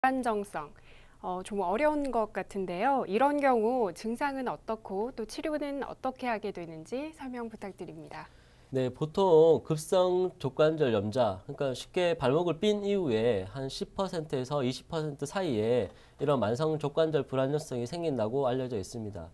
불안정성. 좀 어려운 것 같은데요. 이런 경우 증상은 어떻고 또 치료는 어떻게 하게 되는지 설명 부탁드립니다. 네, 보통 급성 족관절 염좌, 그러니까 쉽게 발목을 삔 이후에 한 10%에서 20% 사이에 이런 만성 족관절 불안정성이 생긴다고 알려져 있습니다.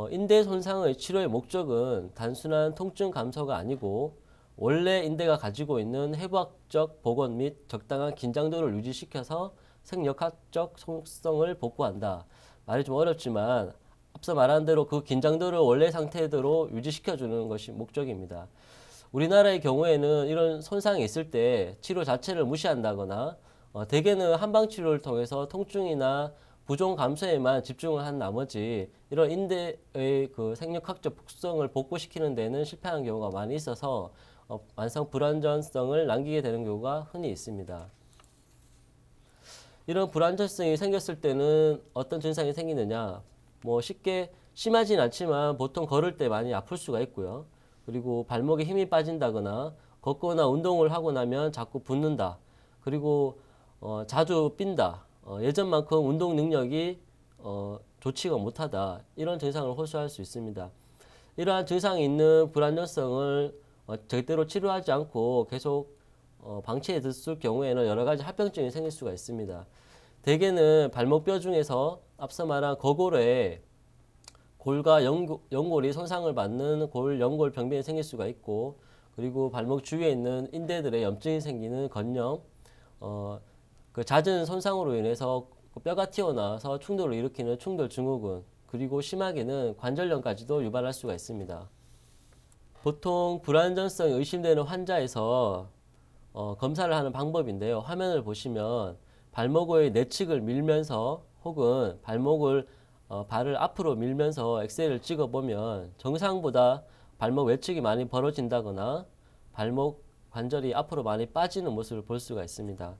인대 손상의 치료의 목적은 단순한 통증 감소가 아니고 원래 인대가 가지고 있는 해부학적 복원 및 적당한 긴장도를 유지시켜서 생역학적 속성을 복구한다. 말이 좀 어렵지만 앞서 말한 대로 그 긴장도를 원래 상태대로 유지시켜주는 것이 목적입니다. 우리나라의 경우에는 이런 손상이 있을 때 치료 자체를 무시한다거나 대개는 한방치료를 통해서 통증이나 부종 감소에만 집중을 한 나머지 이런 인대의 그 생육학적 특성을 복구시키는 데는 실패하는 경우가 많이 있어서 만성 불안전성을 남기게 되는 경우가 흔히 있습니다. 이런 불안전성이 생겼을 때는 어떤 증상이 생기느냐? 뭐 쉽게 심하진 않지만 보통 걸을 때 많이 아플 수가 있고요. 그리고 발목에 힘이 빠진다거나 걷거나 운동을 하고 나면 자꾸 붓는다. 그리고 자주 삔다. 예전만큼 운동 능력이 좋지가 못하다. 이런 증상을 호소할 수 있습니다. 이러한 증상이 있는 불안전성을 절대로 치료하지 않고 계속 방치해 뒀을 경우에는 여러 가지 합병증이 생길 수가 있습니다. 대개는 발목뼈 중에서 앞서 말한 거골에 골과 연골이 손상을 받는 골, 연골 병변이 생길 수가 있고, 그리고 발목 주위에 있는 인대들의 염증이 생기는 건염, 그 잦은 손상으로 인해서 뼈가 튀어나와서 충돌을 일으키는 충돌 증후군, 그리고 심하게는 관절염까지도 유발할 수가 있습니다. 보통 불안전성이 의심되는 환자에서 검사를 하는 방법인데요. 화면을 보시면 발목의 내측을 밀면서 혹은 발을 앞으로 밀면서 엑스레이를 찍어보면 정상보다 발목 외측이 많이 벌어진다거나 발목 관절이 앞으로 많이 빠지는 모습을 볼 수가 있습니다.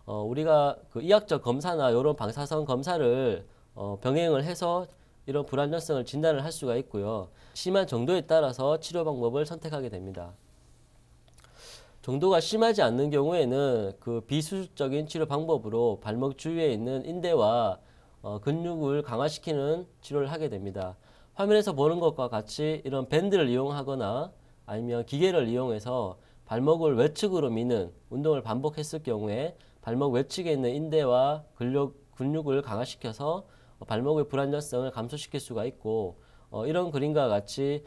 우리가 그 이학적 검사나 이런 방사선 검사를 병행을 해서 이런 불안전성을 진단을 할 수가 있고요. 심한 정도에 따라서 치료 방법을 선택하게 됩니다. 정도가 심하지 않는 경우에는 그 비수술적인 치료 방법으로 발목 주위에 있는 인대와 근육을 강화시키는 치료를 하게 됩니다. 화면에서 보는 것과 같이 이런 밴드를 이용하거나 아니면 기계를 이용해서 발목을 외측으로 미는 운동을 반복했을 경우에 발목 외측에 있는 인대와 근육을 강화시켜서 발목의 불안전성을 감소시킬 수가 있고 이런 그림과 같이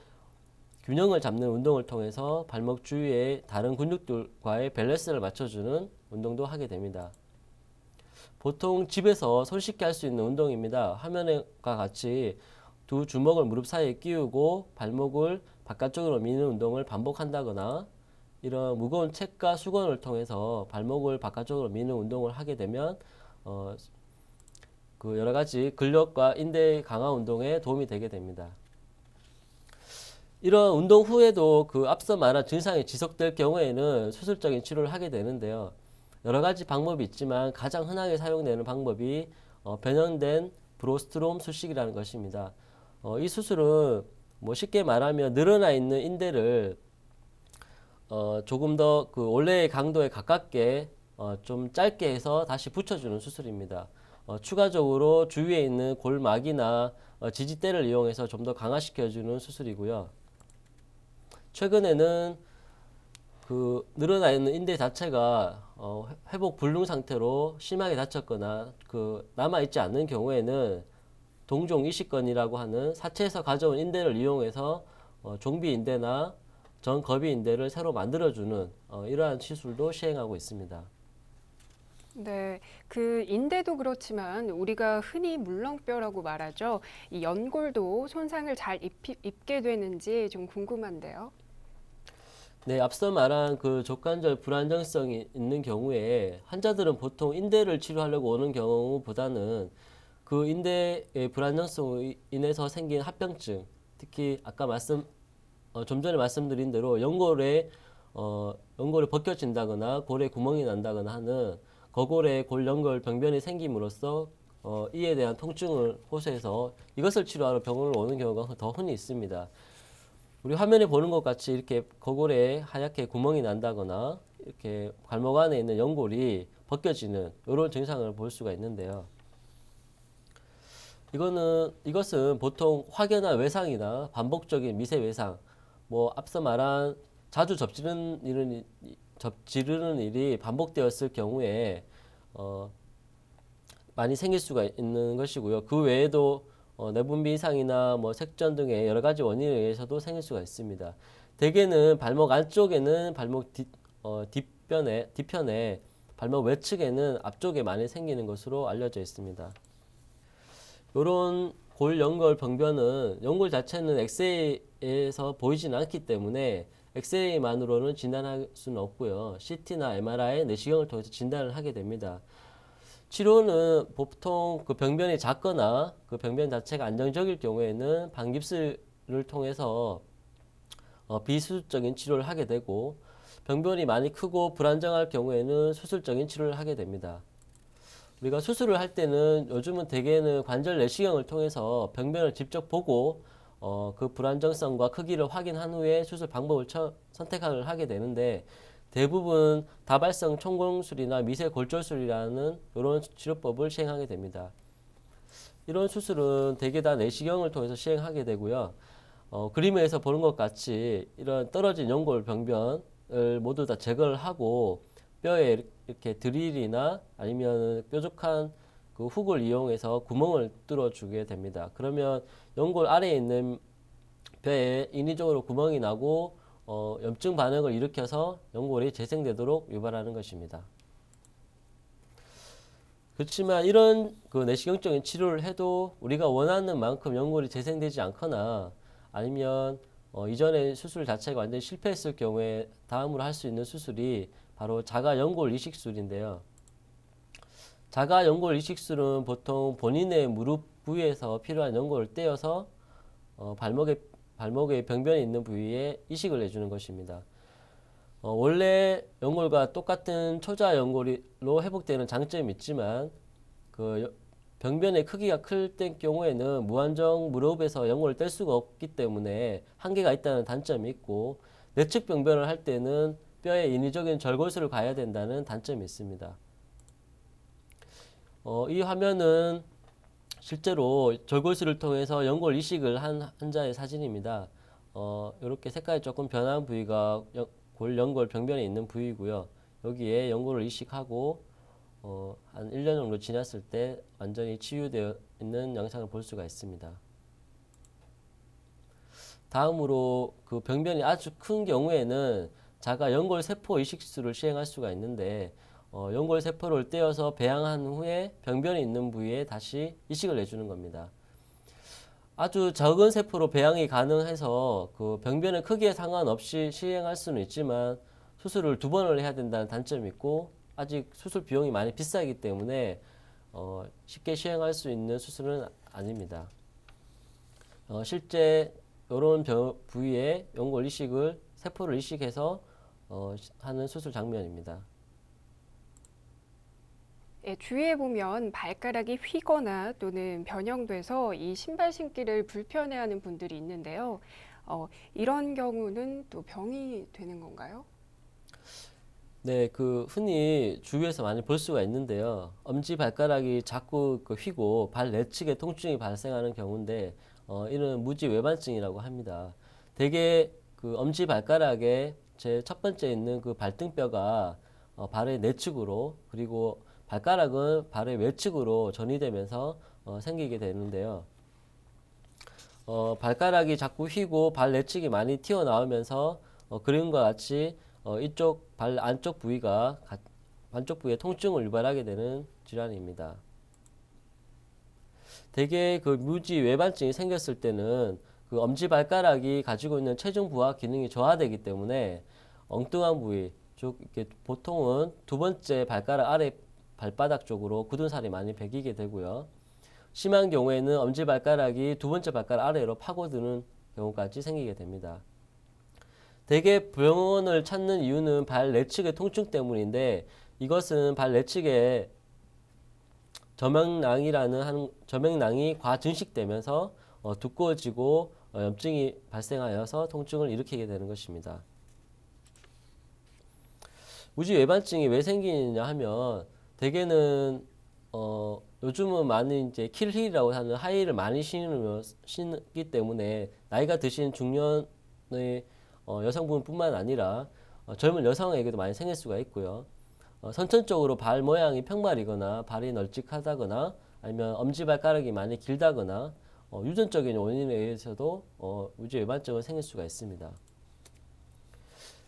균형을 잡는 운동을 통해서 발목 주위의 다른 근육들과의 밸런스를 맞춰주는 운동도 하게 됩니다. 보통 집에서 손쉽게 할 수 있는 운동입니다. 화면과 같이 두 주먹을 무릎 사이에 끼우고 발목을 바깥쪽으로 미는 운동을 반복한다거나 이런 무거운 책과 수건을 통해서 발목을 바깥쪽으로 미는 운동을 하게 되면 그 여러 가지 근력과 인대 강화 운동에 도움이 되게 됩니다. 이런 운동 후에도 그 앞서 말한 증상이 지속될 경우에는 수술적인 치료를 하게 되는데요. 여러 가지 방법이 있지만 가장 흔하게 사용되는 방법이 변형된 브로스트롬 수식이라는 것입니다. 이 수술은 뭐 쉽게 말하면 늘어나 있는 인대를 조금 더 그 원래의 강도에 가깝게 좀 짧게 해서 다시 붙여주는 수술입니다. 추가적으로 주위에 있는 골막이나 지지대를 이용해서 좀 더 강화시켜주는 수술이고요. 최근에는 그 늘어나 있는 인대 자체가 회복 불능 상태로 심하게 다쳤거나 그 남아 있지 않는 경우에는 동종 이식건이라고 하는 사체에서 가져온 인대를 이용해서 종비 인대나 전거비 인대를 새로 만들어주는 이러한 시술도 시행하고 있습니다. 네, 그 인대도 그렇지만 우리가 흔히 물렁뼈라고 말하죠. 이 연골도 손상을 잘 입게 되는지 좀 궁금한데요. 네, 앞서 말한 그 족관절 불안정성이 있는 경우에 환자들은 보통 인대를 치료하려고 오는 경우보다는 그 인대의 불안정성으로 인해서 생긴 합병증, 특히 아까 좀 전에 말씀드린 대로 연골이 벗겨진다거나 골에 구멍이 난다거나 하는 거골에 골연골 병변이 생김으로써 이에 대한 통증을 호소해서 이것을 치료하러 병원을 오는 경우가 더 흔히 있습니다. 우리 화면에 보는 것 같이 이렇게 거골에 하얗게 구멍이 난다거나 이렇게 발목 안에 있는 연골이 벗겨지는 이런 증상을 볼 수가 있는데요. 이것은 보통 확연한 외상이나 반복적인 미세 외상, 뭐 앞서 말한 자주 접지르는 일이 반복되었을 경우에 많이 생길 수가 있는 것이고요. 그 외에도 내분비 이상이나 뭐 색전 등의 여러 가지 원인에 의해서도 생길 수가 있습니다. 대개는 발목 안쪽에는 발목 뒤편에 발목 외측에는 앞쪽에 많이 생기는 것으로 알려져 있습니다. 이런 골 연골 병변은 연골 자체는 엑스레이에서 보이지는 않기 때문에 엑스레이만으로는 진단할 수는 없고요. CT나 MRI, 내시경을 통해서 진단을 하게 됩니다. 치료는 보통 그 병변이 작거나 그 병변 자체가 안정적일 경우에는 반깁스를 통해서 비수술적인 치료를 하게 되고, 병변이 많이 크고 불안정할 경우에는 수술적인 치료를 하게 됩니다. 우리가 수술을 할 때는 요즘은 대개는 관절 내시경을 통해서 병변을 직접 보고 그 불안정성과 크기를 확인한 후에 수술 방법을 선택을 하게 되는데, 대부분 다발성 총공술이나 미세골절술이라는 이런 치료법을 시행하게 됩니다. 이런 수술은 대개 다 내시경을 통해서 시행하게 되고요. 그림에서 보는 것 같이 이런 떨어진 연골 병변을 모두 다 제거를 하고 뼈에 이렇게 드릴이나 아니면 뾰족한 그 훅을 이용해서 구멍을 뚫어주게 됩니다. 그러면 연골 아래에 있는 뼈에 인위적으로 구멍이 나고 염증 반응을 일으켜서 연골이 재생되도록 유발하는 것입니다. 그렇지만 이런 그 내시경적인 치료를 해도 우리가 원하는 만큼 연골이 재생되지 않거나 아니면 이전에 수술 자체가 완전히 실패했을 경우에 다음으로 할 수 있는 수술이 바로 자가 연골 이식술인데요. 자가 연골 이식술은 보통 본인의 무릎 부위에서 필요한 연골을 떼어서 발목에 병변이 있는 부위에 이식을 해주는 것입니다. 원래 연골과 똑같은 초자 연골로 회복되는 장점이 있지만 그 병변의 크기가 클 때 경우에는 무한정 무릎에서 연골을 뗄 수가 없기 때문에 한계가 있다는 단점이 있고, 내측 병변을 할 때는 뼈에 인위적인 절골술을 가야 된다는 단점이 있습니다. 이 화면은 실제로 절골술을 통해서 연골 이식을 한 환자의 사진입니다. 이렇게 색깔이 조금 변한 부위가 골 연골 병변에 있는 부위고요. 여기에 연골을 이식하고 한 1년 정도 지났을 때 완전히 치유되어 있는 영상을 볼 수가 있습니다. 다음으로 그 병변이 아주 큰 경우에는 자가 연골 세포 이식술을 시행할 수가 있는데, 연골 세포를 떼어서 배양한 후에 병변이 있는 부위에 다시 이식을 해주는 겁니다. 아주 적은 세포로 배양이 가능해서 그 병변의 크기에 상관없이 시행할 수는 있지만 수술을 2번을 해야 된다는 단점이 있고, 아직 수술 비용이 많이 비싸기 때문에 쉽게 시행할 수 있는 수술은 아닙니다. 실제 이런 부위에 연골 이식을 세포를 이식해서 하는 수술 장면입니다. 예, 주위에 보면 발가락이 휘거나 또는 변형돼서 이 신발 신기를 불편해하는 분들이 있는데요. 이런 경우는 또 병이 되는 건가요? 네, 그 흔히 주위에서 많이 볼 수가 있는데요. 엄지 발가락이 자꾸 그 휘고 발 내측에 통증이 발생하는 경우인데, 이는 무지 외반증이라고 합니다. 대개 그 엄지 발가락에 제 첫 번째 있는 그 발등뼈가 발의 내측으로, 그리고 발가락은 발의 외측으로 전이되면서 생기게 되는데요. 발가락이 자꾸 휘고 발 내측이 많이 튀어나오면서 그림과 같이 이쪽 발 안쪽 부위가 반쪽 부위에 통증을 유발하게 되는 질환입니다. 대개 그 무지 외반증이 생겼을 때는 그 엄지발가락이 가지고 있는 체중 부하 기능이 저하되기 때문에 엉뚱한 부위, 즉 이렇게 보통은 2번째 발가락 아래 발바닥 쪽으로 굳은 살이 많이 배기게 되고요. 심한 경우에는 엄지발가락이 2번째 발가락 아래로 파고드는 경우까지 생기게 됩니다. 대개 병원을 찾는 이유는 발 내측의 통증 때문인데, 이것은 발 내측에 저명낭이 과증식되면서 두꺼워지고 염증이 발생하여서 통증을 일으키게 되는 것입니다. 무지 외반증이 왜 생기느냐 하면 대개는 요즘은 많이 이제 킬힐이라고 하는 하이힐을 많이 신기 때문에 나이가 드신 중년의 여성분뿐만 아니라 젊은 여성에게도 많이 생길 수가 있고요. 선천적으로 발 모양이 평발이거나 발이 널찍하다거나 아니면 엄지발가락이 많이 길다거나 유전적인 원인에 의해서도 무지 외반증은 생길 수가 있습니다.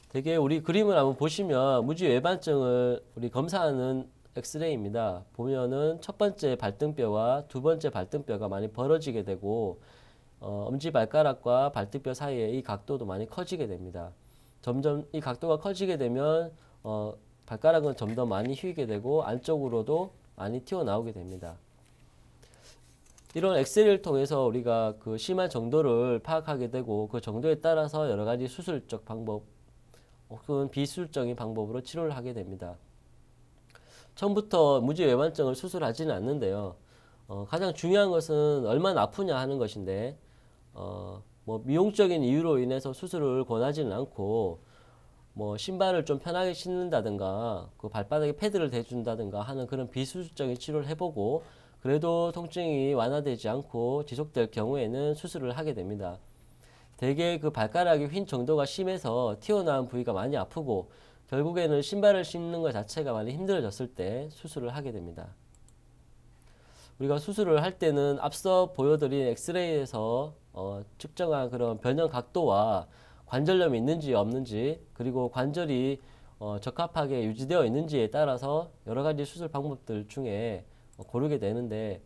대개 우리 그림을 한번 보시면 무지 외반증을 우리 검사하는 엑스레이입니다. 보면은 첫 번째 발등뼈와 두 번째 발등뼈가 많이 벌어지게 되고 엄지발가락과 발등뼈 사이에 이 각도도 많이 커지게 됩니다. 점점 이 각도가 커지게 되면 발가락은 좀 더 많이 휘게 되고 안쪽으로도 많이 튀어나오게 됩니다. 이런 엑스레이를 통해서 우리가 그 심한 정도를 파악하게 되고 그 정도에 따라서 여러 가지 수술적 방법 혹은 비수술적인 방법으로 치료를 하게 됩니다. 처음부터 무지외반증을 수술하지는 않는데요. 가장 중요한 것은 얼마나 아프냐 하는 것인데 뭐 미용적인 이유로 인해서 수술을 권하지는 않고 뭐 신발을 좀 편하게 신는다든가 그 발바닥에 패드를 대준다든가 하는 그런 비수술적인 치료를 해보고 그래도 통증이 완화되지 않고 지속될 경우에는 수술을 하게 됩니다. 대개 그 발가락이 휜 정도가 심해서 튀어나온 부위가 많이 아프고 결국에는 신발을 신는 것 자체가 많이 힘들어졌을 때 수술을 하게 됩니다. 우리가 수술을 할 때는 앞서 보여드린 엑스레이에서 측정한 그런 변형 각도와 관절염이 있는지 없는지 그리고 관절이 적합하게 유지되어 있는지에 따라서 여러 가지 수술 방법들 중에 고르게 되는데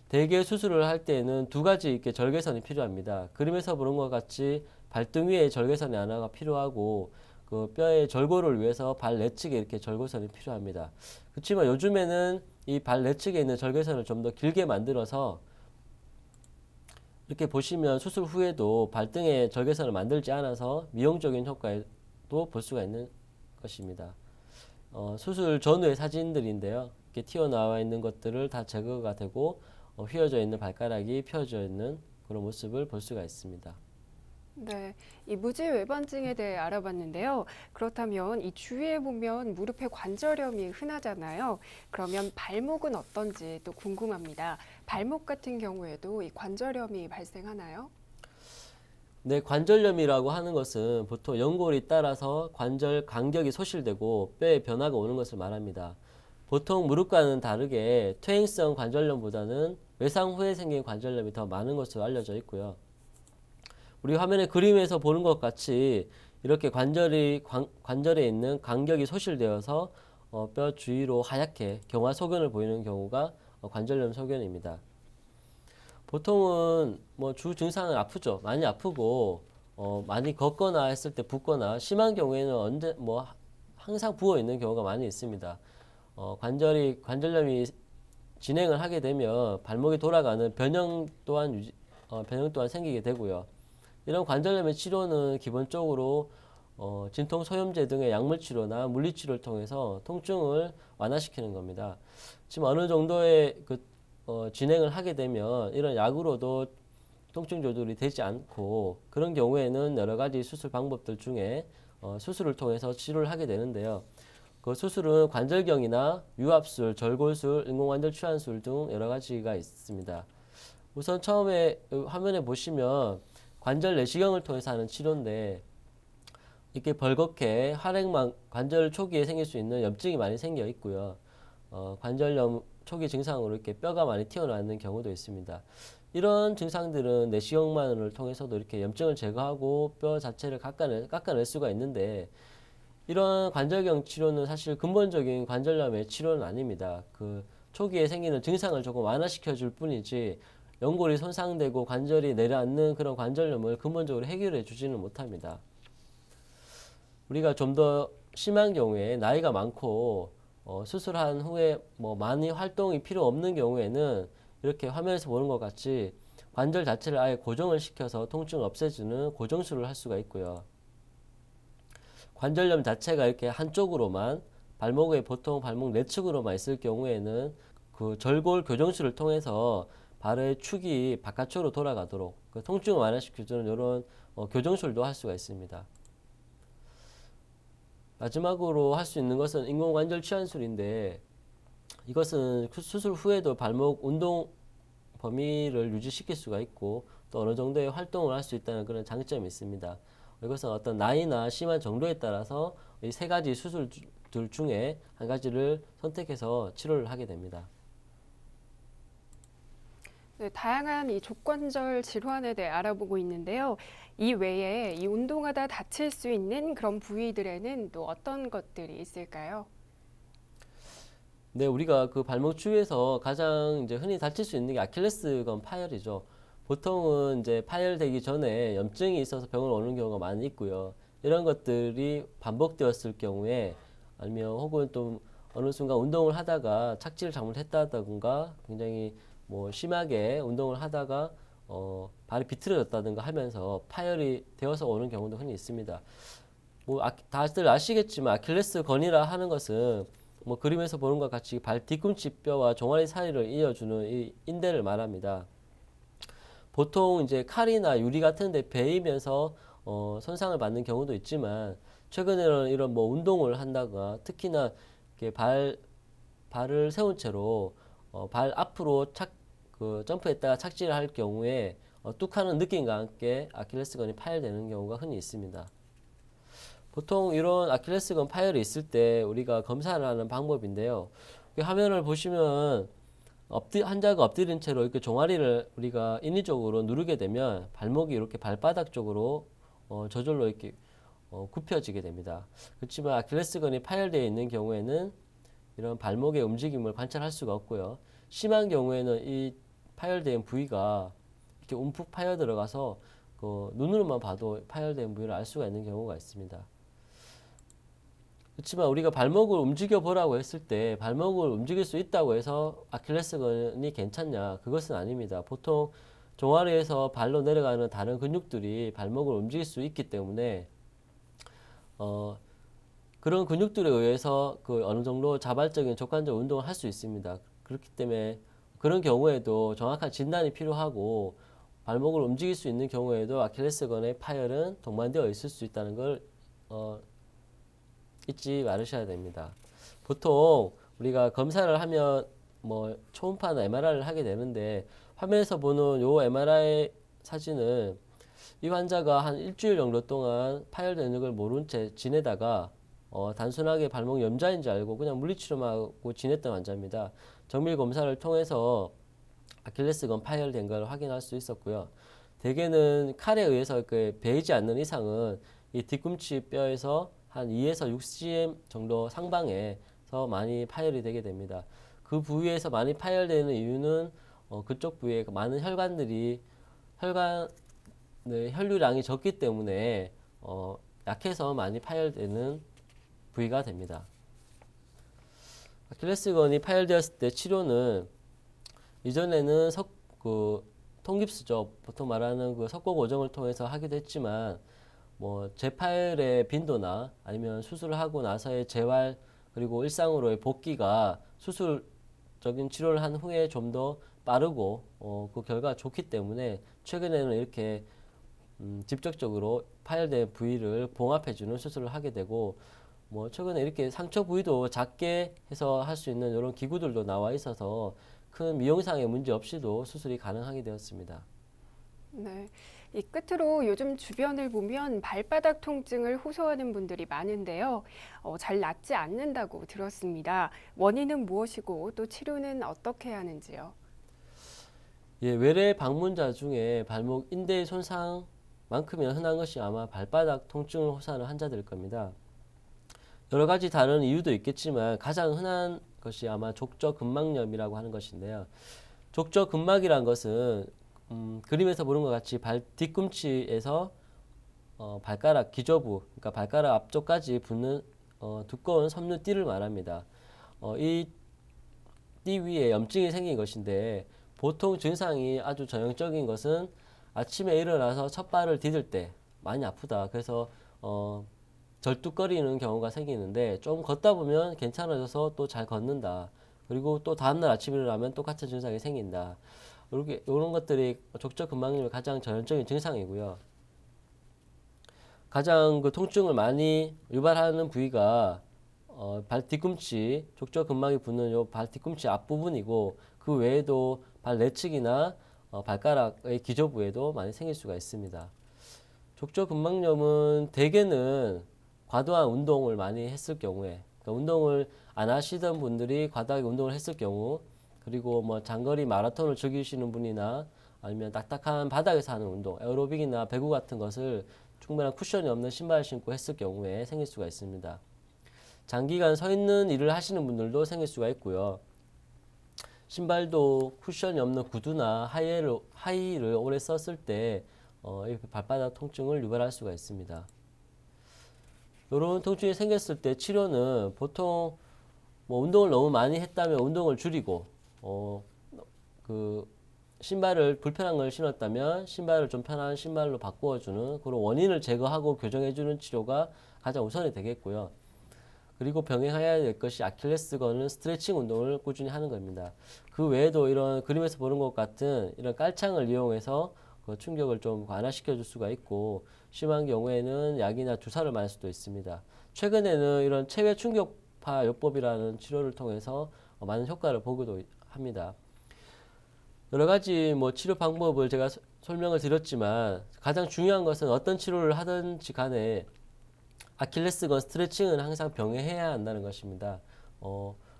대개 수술을 할 때는 두 가지 이렇게 절개선이 필요합니다. 그림에서 보는 것 같이 발등 위에 절개선이 하나가 필요하고 그 뼈의 절골을 위해서 발 내측에 이렇게 절골선이 필요합니다. 그렇지만 요즘에는 이 발 내측에 있는 절개선을 좀 더 길게 만들어서 이렇게 보시면 수술 후에도 발등에 절개선을 만들지 않아서 미용적인 효과도 볼 수가 있는 것입니다. 수술 전후의 사진들인데요. 이렇게 튀어나와 있는 것들을 다 제거가 되고 휘어져 있는 발가락이 펴져 있는 그런 모습을 볼 수가 있습니다. 네, 이 무지외반증에 대해 알아봤는데요. 그렇다면 이 주위에 보면 무릎에 관절염이 흔하잖아요. 그러면 발목은 어떤지 또 궁금합니다. 발목 같은 경우에도 이 관절염이 발생하나요? 네, 관절염이라고 하는 것은 보통 연골이 따라서 관절 간격이 소실되고 뼈에 변화가 오는 것을 말합니다. 보통 무릎과는 다르게 퇴행성 관절염보다는 외상 후에 생긴 관절염이 더 많은 것으로 알려져 있고요. 우리 화면에 그림에서 보는 것 같이 이렇게 관절에 있는 간격이 소실되어서 뼈 주위로 하얗게 경화소견을 보이는 경우가 관절염 소견입니다. 보통은 뭐 주 증상은 아프죠. 많이 아프고 많이 걷거나 했을 때 붓거나 심한 경우에는 언제 뭐 항상 부어 있는 경우가 많이 있습니다. 관절염이 진행을 하게 되면 발목이 돌아가는 변형 또한 생기게 되고요. 이런 관절염의 치료는 기본적으로 진통 소염제 등의 약물 치료나 물리 치료를 통해서 통증을 완화시키는 겁니다. 지금 어느 정도의 진행을 하게 되면 이런 약으로도 통증 조절이 되지 않고 그런 경우에는 여러 가지 수술 방법들 중에 수술을 통해서 치료를 하게 되는데요. 그 수술은 관절경이나 유압술, 절골술, 인공관절 추환술 등 여러 가지가 있습니다. 우선 처음에 화면에 보시면 관절 내시경을 통해서 하는 치료인데 이렇게 벌겋게 활액망 관절 초기에 생길 수 있는 염증이 많이 생겨 있고요. 관절염 초기 증상으로 이렇게 뼈가 많이 튀어나오는 경우도 있습니다. 이런 증상들은 내시경만을 통해서도 이렇게 염증을 제거하고 뼈 자체를 깎아낼 수가 있는데 이런 관절경 치료는 사실 근본적인 관절염의 치료는 아닙니다. 그 초기에 생기는 증상을 조금 완화시켜 줄 뿐이지 연골이 손상되고 관절이 내려앉는 그런 관절염을 근본적으로 해결해 주지는 못합니다. 우리가 좀 더 심한 경우에 나이가 많고 수술한 후에 뭐 많이 활동이 필요 없는 경우에는 이렇게 화면에서 보는 것 같이 관절 자체를 아예 고정을 시켜서 통증을 없애주는 고정술을 할 수가 있고요. 관절염 자체가 이렇게 한쪽으로만 보통 발목 내측으로만 있을 경우에는 그 절골 교정술을 통해서 발의 축이 바깥쪽으로 돌아가도록 그 통증을 완화시켜주는 이런 교정술도 할 수가 있습니다. 마지막으로 할 수 있는 것은 인공관절 치환술인데 이것은 수술 후에도 발목 운동 범위를 유지시킬 수가 있고 또 어느 정도의 활동을 할 수 있다는 그런 장점이 있습니다. 이것은 어떤 나이나 심한 정도에 따라서 이 세 가지 수술들 중에 한 가지를 선택해서 치료를 하게 됩니다. 네, 다양한 이 족관절 질환에 대해 알아보고 있는데요. 이 외에 이 운동하다 다칠 수 있는 그런 부위들에는 또 어떤 것들이 있을까요? 네, 우리가 그 발목 주위에서 가장 이제 흔히 다칠 수 있는 게 아킬레스건 파열이죠. 보통은 이제 파열되기 전에 염증이 있어서 병원 오는 경우가 많이 있고요. 이런 것들이 반복되었을 경우에 아니면 혹은 또 어느 순간 운동을 하다가 착지를 잘못했다든가 굉장히 뭐 심하게 운동을 하다가 발이 비틀어졌다든가 하면서 파열이 되어서 오는 경우도 흔히 있습니다. 뭐 다들 아시겠지만 아킬레스건이라 하는 것은 뭐 그림에서 보는 것과 같이 발 뒤꿈치 뼈와 종아리 사이를 이어주는 이 인대를 말합니다. 보통 이제 칼이나 유리 같은 데 베이면서 손상을 받는 경우도 있지만 최근에는 이런 뭐 운동을 한다거나 특히나 이렇게 발을 세운 채로 발 앞으로 점프했다가 착지를 할 경우에 뚝 하는 느낌과 함께 아킬레스건이 파열되는 경우가 흔히 있습니다. 보통 이런 아킬레스건 파열이 있을 때 우리가 검사를 하는 방법인데요. 이 화면을 보시면 환자가 엎드린 채로 이렇게 종아리를 우리가 인위적으로 누르게 되면 발목이 이렇게 발바닥 쪽으로 저절로 이렇게 굽혀지게 됩니다. 그렇지만 아킬레스건이 파열되어 있는 경우에는 이런 발목의 움직임을 관찰할 수가 없고요. 심한 경우에는 이 파열된 부위가 이렇게 움푹 파여 들어가서 그 눈으로만 봐도 파열된 부위를 알 수가 있는 경우가 있습니다. 그렇지만 우리가 발목을 움직여 보라고 했을 때 발목을 움직일 수 있다고 해서 아킬레스건이 괜찮냐? 그것은 아닙니다. 보통 종아리에서 발로 내려가는 다른 근육들이 발목을 움직일 수 있기 때문에 그런 근육들에 의해서 그 어느 정도 자발적인 족관절 운동을 할 수 있습니다. 그렇기 때문에 그런 경우에도 정확한 진단이 필요하고 발목을 움직일 수 있는 경우에도 아킬레스건의 파열은 동반되어 있을 수 있다는 걸 잊지 말으셔야 됩니다. 보통 우리가 검사를 하면 뭐 초음파나 MRI를 하게 되는데 화면에서 보는 요 MRI 사진은 이 환자가 한 일주일 정도 동안 파열되는 걸 모른 채 지내다가 단순하게 발목 염좌인 줄 알고 그냥 물리치료만 하고 지냈던 환자입니다. 정밀 검사를 통해서 아킬레스건 파열된 걸 확인할 수 있었고요. 대개는 칼에 의해서 베이지 않는 이상은 이 뒤꿈치 뼈에서 한 2에서 6cm 정도 상방에서 많이 파열이 되게 됩니다. 그 부위에서 많이 파열되는 이유는 그쪽 부위에 많은 혈류량이 적기 때문에 약해서 많이 파열되는 부위가 됩니다. 아킬레스건이 파열되었을 때 치료는 이전에는 통깁스죠. 보통 말하는 그 석고 고정을 통해서 하기도 했지만 뭐 재파열의 빈도나 아니면 수술을 하고 나서의 재활 그리고 일상으로의 복귀가 수술적인 치료를 한 후에 좀 더 빠르고 그 결과가 좋기 때문에 최근에는 이렇게 직접적으로 파열된 부위를 봉합해주는 수술을 하게 되고 뭐 최근에 이렇게 상처 부위도 작게 해서 할 수 있는 이런 기구들도 나와 있어서 큰 미용상의 문제 없이도 수술이 가능하게 되었습니다. 네. 이 끝으로 요즘 주변을 보면 발바닥 통증을 호소하는 분들이 많은데요. 잘 낫지 않는다고 들었습니다. 원인은 무엇이고 또 치료는 어떻게 하는지요? 예, 외래 방문자 중에 발목 인대 손상만큼이나 흔한 것이 아마 발바닥 통증을 호소하는 환자들일 겁니다. 여러 가지 다른 이유도 있겠지만 가장 흔한 것이 아마 족저근막염이라고 하는 것인데요. 족저근막이란 것은 그림에서 보는 것 같이 발 뒤꿈치에서 발가락 기저부, 그러니까 발가락 앞쪽까지 붙는 두꺼운 섬유띠를 말합니다. 이 띠 위에 염증이 생긴 것인데 보통 증상이 아주 전형적인 것은 아침에 일어나서 첫 발을 디딜 때 많이 아프다. 그래서 절뚝거리는 경우가 생기는데 좀 걷다 보면 괜찮아져서 또 잘 걷는다. 그리고 또 다음날 아침에 일어나면 똑같은 증상이 생긴다. 이런 것들이 족저근막염의 가장 전형적인 증상이고요. 가장 그 통증을 많이 유발하는 부위가 발 뒤꿈치, 족저근막이 붙는 요 발 뒤꿈치 앞부분이고 그 외에도 발 내측이나 발가락의 기저부에도 많이 생길 수가 있습니다. 족저근막염은 대개는 과도한 운동을 많이 했을 경우에, 그러니까 운동을 안 하시던 분들이 과다하게 운동을 했을 경우, 그리고 뭐 장거리 마라톤을 즐기시는 분이나 아니면 딱딱한 바닥에서 하는 운동, 에어로빅이나 배구 같은 것을 충분한 쿠션이 없는 신발을 신고 했을 경우에 생길 수가 있습니다. 장기간 서 있는 일을 하시는 분들도 생길 수가 있고요. 신발도 쿠션이 없는 구두나 하이힐을 오래 썼을 때 이렇게 발바닥 통증을 유발할 수가 있습니다. 이런 통증이 생겼을 때 치료는 보통 뭐 운동을 너무 많이 했다면 운동을 줄이고 그 신발을 불편한 걸 신었다면 신발을 좀 편한 신발로 바꾸어주는 그런 원인을 제거하고 교정해주는 치료가 가장 우선이 되겠고요. 그리고 병행해야 될 것이 아킬레스건은 스트레칭 운동을 꾸준히 하는 겁니다. 그 외에도 이런 그림에서 보는 것 같은 이런 깔창을 이용해서 그 충격을 좀 완화시켜 줄 수가 있고 심한 경우에는 약이나 주사를 맞을 수도 있습니다. 최근에는 이런 체외 충격파 요법이라는 치료를 통해서 많은 효과를 보기도 합니다. 여러 가지 뭐 치료 방법을 제가 설명을 드렸지만 가장 중요한 것은 어떤 치료를 하든지 간에 아킬레스건 스트레칭은 항상 병행해야 한다는 것입니다.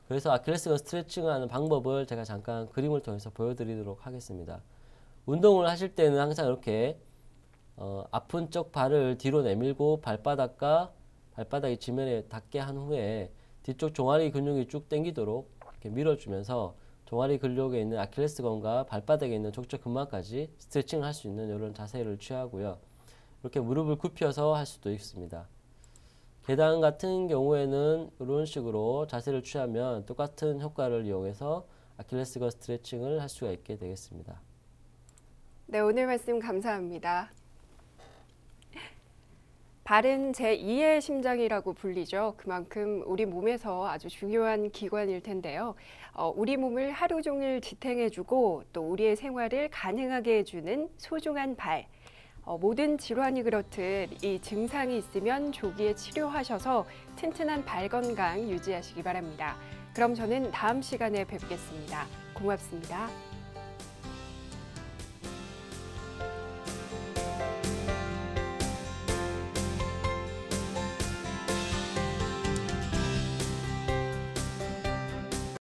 그래서 아킬레스건 스트레칭을 하는 방법을 제가 잠깐 그림을 통해서 보여드리도록 하겠습니다. 운동을 하실 때는 항상 이렇게 아픈 쪽 발을 뒤로 내밀고 발바닥이 지면에 닿게 한 후에 뒤쪽 종아리 근육이 쭉 당기도록 이렇게 밀어주면서 종아리 근육에 있는 아킬레스건과 발바닥에 있는 족저근막까지 스트레칭을 할 수 있는 이런 자세를 취하고요. 이렇게 무릎을 굽혀서 할 수도 있습니다. 계단 같은 경우에는 이런 식으로 자세를 취하면 똑같은 효과를 이용해서 아킬레스건 스트레칭을 할 수가 있게 되겠습니다. 네, 오늘 말씀 감사합니다. 발은 제2의 심장이라고 불리죠. 그만큼 우리 몸에서 아주 중요한 기관일 텐데요. 우리 몸을 하루 종일 지탱해주고 또 우리의 생활을 가능하게 해주는 소중한 발. 모든 질환이 그렇듯 이 증상이 있으면 조기에 치료하셔서 튼튼한 발 건강 유지하시기 바랍니다. 그럼 저는 다음 시간에 뵙겠습니다. 고맙습니다.